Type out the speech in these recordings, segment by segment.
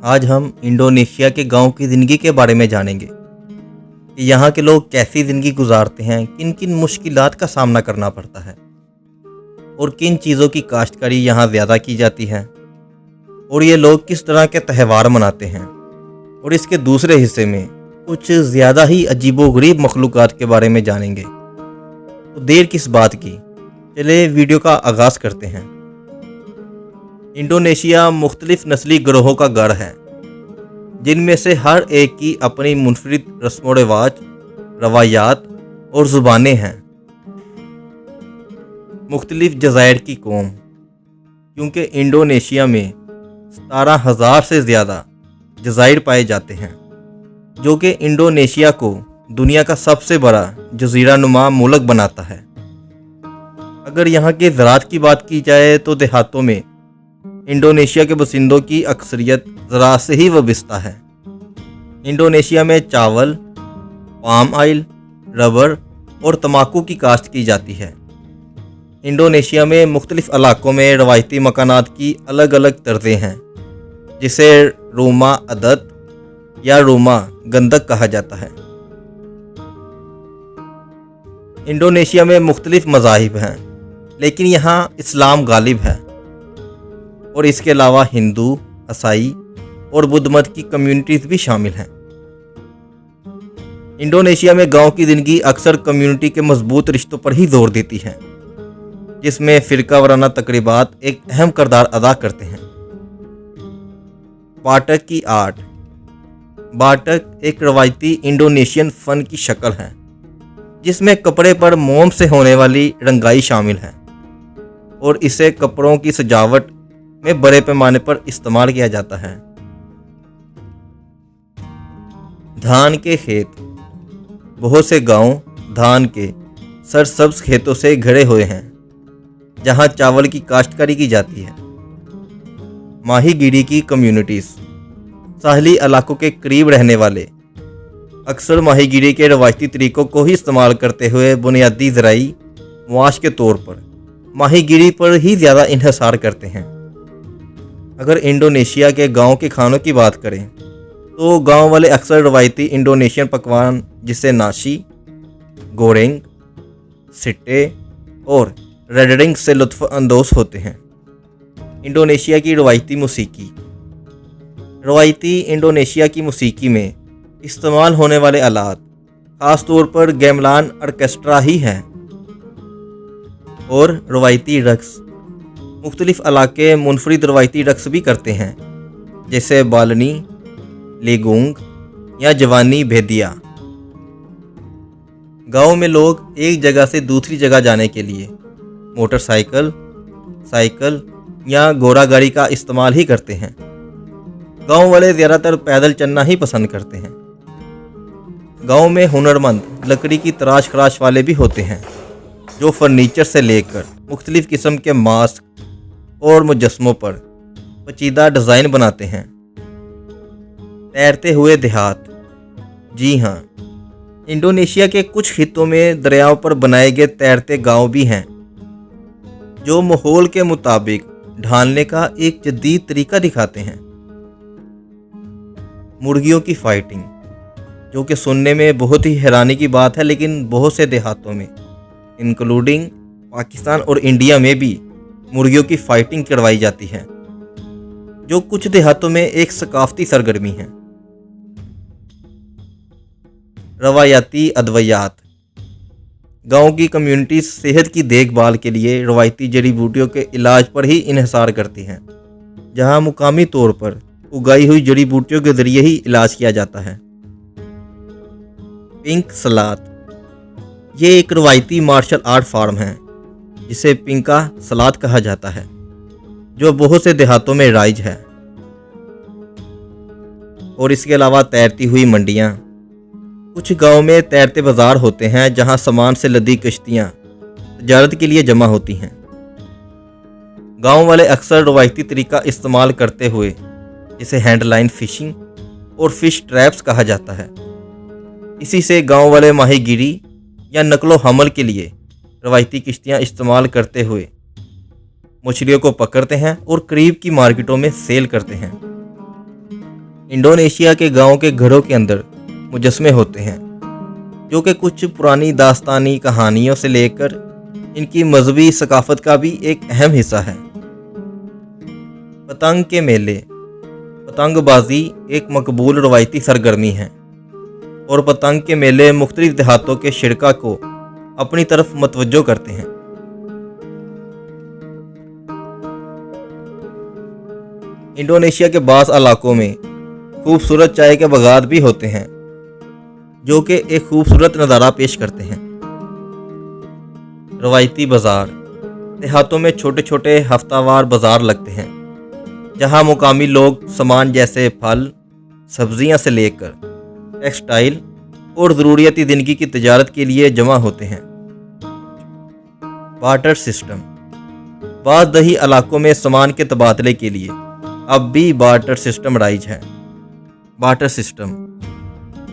आज हम इंडोनेशिया के गांव की ज़िंदगी के बारे में जानेंगे कि यहाँ के लोग कैसी ज़िंदगी गुजारते हैं, किन किन मुश्किलात का सामना करना पड़ता है और किन चीज़ों की काश्तकारी यहाँ ज़्यादा की जाती है और ये लोग किस तरह के त्यौहार मनाते हैं। और इसके दूसरे हिस्से में कुछ ज़्यादा ही अजीबोगरीब मखलूक़ात के बारे में जानेंगे। तो देर किस बात की, चले वीडियो का आगाज़ करते हैं। इंडोनेशिया मुख्तलिफ नस्ली गिरोहों का गढ़ है, जिनमें से हर एक की अपनी मुनफरिद रस्म व रिवाज, रवायात और ज़ुबानें हैं। मुख्तलिफ जज़ायर की कौम, क्योंकि इंडोनेशिया में 17,000 से ज़्यादा जज़ायर पाए जाते हैं, जो कि इंडोनेशिया को दुनिया का सबसे बड़ा जज़ीरा नुमा मुल्क बनाता है। अगर यहाँ के ज़राअत की बात की जाए तो देहातों में इंडोनेशिया के बसिंदों की अक्सरियत ज़राअत से ही वाबस्ता है। इंडोनेशिया में चावल, पाम ऑयल, रबर और तंबाकू की काश्त की जाती है। इंडोनेशिया में मुख्तलिफ इलाकों में रवायती मकानात की अलग अलग तर्जें हैं, जिसे रूमा अदत या रूमा गंदक कहा जाता है। इंडोनेशिया में मुख्तलिफ मज़ाहिब हैं, लेकिन यहाँ इस्लाम गालिब है और इसके अलावा हिंदू, ईसाई और बुद्ध मत की कम्युनिटीज़ भी शामिल हैं। इंडोनेशिया में गांव की ज़िंदगी अक्सर कम्युनिटी के मजबूत रिश्तों पर ही जोर देती है, जिसमें फ़िरका वाराना तकरीबात एक अहम किरदार अदा करते हैं। बाटक की आर्ट। बाटक एक रवायती इंडोनेशियन फ़न की शक्ल है, जिसमें कपड़े पर मोम से होने वाली रंगाई शामिल है और इसे कपड़ों की सजावट में बड़े पैमाने पर इस्तेमाल किया जाता है। धान के खेत। बहुत से गांव धान के सरसब्ज खेतों से घिरे हुए हैं, जहां चावल की काश्तकारी की जाती है। माहीगीरी की कम्युनिटीज़। साहली इलाकों के करीब रहने वाले अक्सर माहीगीरी के रवायती तरीक़ों को ही इस्तेमाल करते हुए बुनियादी ज़राई मुआश के तौर पर माहीगीरी पर ही ज़्यादा इन्हिसार करते हैं। अगर इंडोनेशिया के गांव के खानों की बात करें तो गांव वाले अक्सर रवायती इंडोनेशियन पकवान जिसे नाशी, गोरेंग, सिट्टे और रेडरिंग से लुत्फ़ अंदोज़ होते हैं। इंडोनेशिया की रवायती मौसीकी। रवायती इंडोनेशिया की मौसीकी में इस्तेमाल होने वाले आलात ख़ास तौर पर गैमलान ऑर्केस्ट्रा ही हैं और रवायती रक़्स। मुख्तलिफ इलाके मुनफरिद रवायती रक़्स भी करते हैं, जैसे बालनी, लेगूंग या जवानी भेदिया। गांव में लोग एक जगह से दूसरी जगह जाने के लिए मोटरसाइकिल, साइकिल या घोड़ा गाड़ी का इस्तेमाल ही करते हैं। गांव वाले ज़्यादातर पैदल चलना ही पसंद करते हैं। गांव में हुनरमंद लकड़ी की तराश खराश वाले भी होते हैं, जो फर्नीचर से लेकर मुख्तलिफ किस्म के मास्क और मुजस्मों पर पेचीदा डिज़ाइन बनाते हैं। तैरते हुए देहात। जी हाँ, इंडोनेशिया के कुछ खित्तों में दरियाओं पर बनाए गए तैरते गांव भी हैं, जो माहौल के मुताबिक ढालने का एक जदीद तरीका दिखाते हैं। मुर्गियों की फाइटिंग, जो कि सुनने में बहुत ही हैरानी की बात है, लेकिन बहुत से देहातों में इंक्लूडिंग पाकिस्तान और इंडिया में भी मुर्गियों की फाइटिंग करवाई जाती है, जो कुछ देहातों में एक सकाफती सरगर्मी है। रवायाती अद्वियात। गांव की कम्युनिटी सेहत की देखभाल के लिए रवायती जड़ी बूटियों के इलाज पर ही इन्हिसार करती हैं, जहां मुकामी तौर पर उगाई हुई जड़ी बूटियों के जरिए ही इलाज किया जाता है। पिंक सलाद। ये एक रवायती मार्शल आर्ट फार्म है, जिसे पिंका सलाद कहा जाता है, जो बहुत से देहातों में राइज है। और इसके अलावा तैरती हुई मंडियाँ। कुछ गांव में तैरते बाजार होते हैं, जहां सामान से लदी कश्तियाँ तजारत के लिए जमा होती हैं। गांव वाले अक्सर रवायती तरीका इस्तेमाल करते हुए, जिसे हैंडलाइन फिशिंग और फिश ट्रैप्स कहा जाता है, इसी से गांव वाले माहीगीरी या नकलो हमल के लिए रवायती किश्तियाँ इस्तेमाल करते हुए मछलियों को पकड़ते हैं और करीब की मार्केटों में सेल करते हैं। इंडोनेशिया के गांवों के घरों के अंदर मुजस्मे होते हैं जो कि कुछ पुरानी दास्तानी कहानियों से लेकर इनकी मजहबी सकाफत का भी एक अहम हिस्सा है। पतंग के मेले। पतंगबाजी एक मकबूल रवायती सरगर्मी है और पतंग के मेले मुख्तलिफ देहातों के शिरका को अपनी तरफ मतवज्जो करते हैं। इंडोनेशिया के बास इलाकों में खूबसूरत चाय के बागात भी होते हैं जो कि एक खूबसूरत नज़ारा पेश करते हैं। रवायती बाज़ार। देहातों में छोटे छोटे हफ्तावार बाज़ार लगते हैं जहां मुकामी लोग सामान जैसे फल, सब्जियां से लेकर टेक्सटाइल और ज़रूरियाती ज़िंदगी की तजारत के लिए जमा होते हैं। Barter system. बाज़ दही इलाकों में सामान के तबादले के लिए अब भी बार्टर सिस्टम राइज है। बार्टर सिस्टम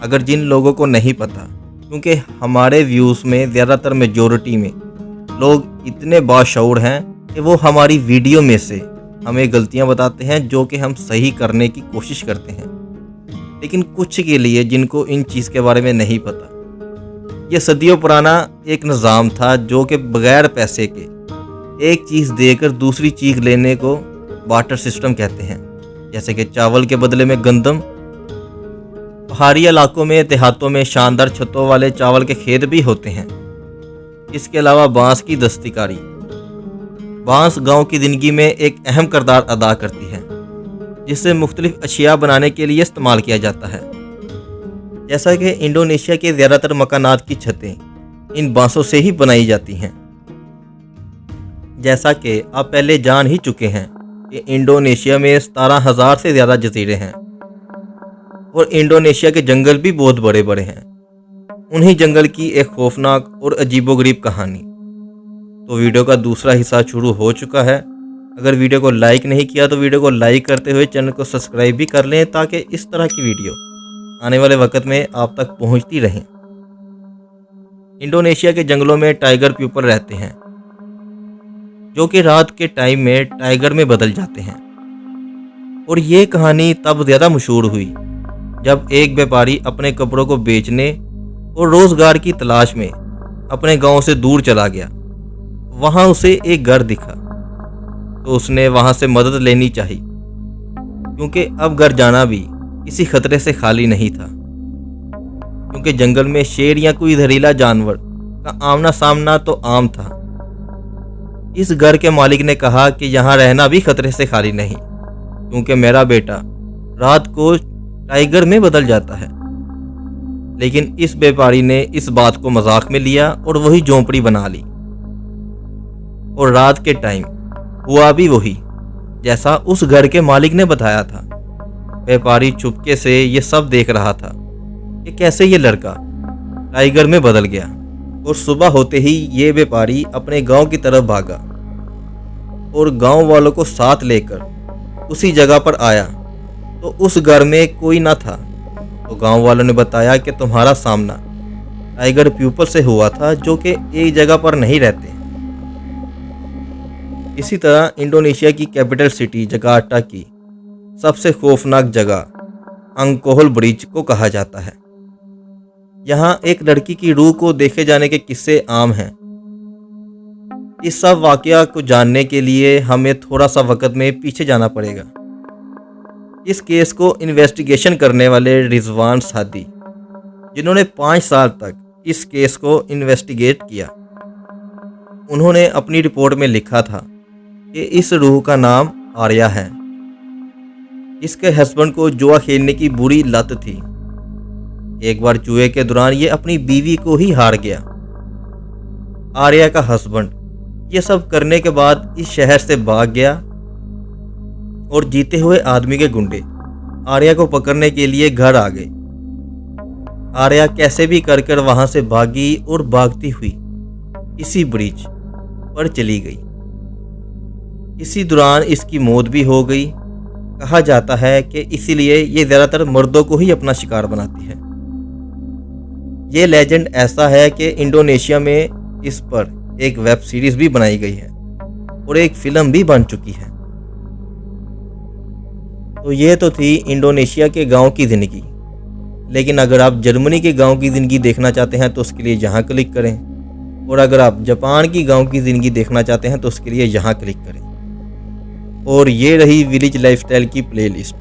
अगर जिन लोगों को नहीं पता, क्योंकि हमारे व्यूज़ में ज़्यादातर मेजॉरिटी में लोग इतने बाशऊर हैं कि वो हमारी वीडियो में से हमें गलतियां बताते हैं जो कि हम सही करने की कोशिश करते हैं, लेकिन कुछ के लिए जिनको इन चीज़ के बारे में नहीं पता, यह सदियों पुराना एक निज़ाम था जो कि बगैर पैसे के एक चीज़ देकर दूसरी चीज़ लेने को बार्टर सिस्टम कहते हैं। जैसे कि चावल के बदले में गंदम। पहाड़ी इलाकों में देहातों में शानदार छतों वाले चावल के खेत भी होते हैं। इसके अलावा बांस की दस्तकारी। बांस गांव की ज़िंदगी में एक अहम किरदार अदा करती है जिससे मुख्तलिफ अशिया बनाने के लिए इस्तेमाल किया जाता है। जैसा कि इंडोनेशिया के ज़्यादातर मकानात की छतें इन बांसों से ही बनाई जाती हैं। जैसा कि आप पहले जान ही चुके हैं कि इंडोनेशिया में 17,000 से ज़्यादा जजीरे हैं और इंडोनेशिया के जंगल भी बहुत बड़े बड़े हैं। उन्हीं जंगल की एक खौफनाक और अजीबोगरीब कहानी। तो वीडियो का दूसरा हिस्सा शुरू हो चुका है। अगर वीडियो को लाइक नहीं किया तो वीडियो को लाइक करते हुए चैनल को सब्सक्राइब भी कर लें ताकि इस तरह की वीडियो आने वाले वक्त में आप तक पहुंचती रहें। इंडोनेशिया के जंगलों में टाइगर प्यूपल रहते हैं जो कि रात के टाइम में टाइगर में बदल जाते हैं। और ये कहानी तब ज़्यादा मशहूर हुई जब एक व्यापारी अपने कपड़ों को बेचने और रोज़गार की तलाश में अपने गांव से दूर चला गया। वहां उसे एक घर दिखा तो उसने वहां से मदद लेनी चाहिए, क्योंकि अब घर जाना भी किसी खतरे से खाली नहीं था, क्योंकि जंगल में शेर या कोई जहरीला जानवर का आमना सामना तो आम था। इस घर के मालिक ने कहा कि यहाँ रहना भी खतरे से खाली नहीं, क्योंकि मेरा बेटा रात को टाइगर में बदल जाता है। लेकिन इस व्यापारी ने इस बात को मजाक में लिया और वही झोंपड़ी बना ली। और रात के टाइम हुआ भी वही जैसा उस घर के मालिक ने बताया था। व्यापारी चुपके से ये सब देख रहा था कि कैसे ये लड़का टाइगर में बदल गया। और सुबह होते ही ये व्यापारी अपने गांव की तरफ भागा और गांव वालों को साथ लेकर उसी जगह पर आया तो उस घर में कोई ना था। तो गांव वालों ने बताया कि तुम्हारा सामना टाइगर प्यूपल से हुआ था जो कि एक जगह पर नहीं रहते। इसी तरह इंडोनेशिया की कैपिटल सिटी जकार्ता की सबसे खौफनाक जगह अंकोहल ब्रिज को कहा जाता है। यहाँ एक लड़की की रूह को देखे जाने के किस्से आम हैं। इस सब वाकया को जानने के लिए हमें थोड़ा सा वक्त में पीछे जाना पड़ेगा। इस केस को इन्वेस्टिगेशन करने वाले रिजवान सादी, जिन्होंने 5 साल तक इस केस को इन्वेस्टिगेट किया, उन्होंने अपनी रिपोर्ट में लिखा था कि इस रूह का नाम आर्या है। इसके हस्बैंड को जुआ खेलने की बुरी लत थी। एक बार जुए के दौरान ये अपनी बीवी को ही हार गया। आर्या का हस्बैंड ये सब करने के बाद इस शहर से भाग गया और जीते हुए आदमी के गुंडे आर्या को पकड़ने के लिए घर आ गए। आर्या कैसे भी कर वहां से भागी और भागती हुई इसी ब्रिज पर चली गई। इसी दौरान इसकी मौत भी हो गई। कहा जाता है कि इसीलिए ये ज़्यादातर मर्दों को ही अपना शिकार बनाती है। ये लेजेंड ऐसा है कि इंडोनेशिया में इस पर एक वेब सीरीज भी बनाई गई है और एक फिल्म भी बन चुकी है। तो ये तो थी इंडोनेशिया के गांव की ज़िंदगी। लेकिन अगर आप जर्मनी के गांव की ज़िंदगी देखना चाहते हैं तो उसके लिए यहाँ क्लिक करें, और अगर आप जापान की गांव की ज़िंदगी देखना चाहते हैं तो उसके लिए यहाँ क्लिक करें। और ये रही विलेज लाइफस्टाइल की प्लेलिस्ट।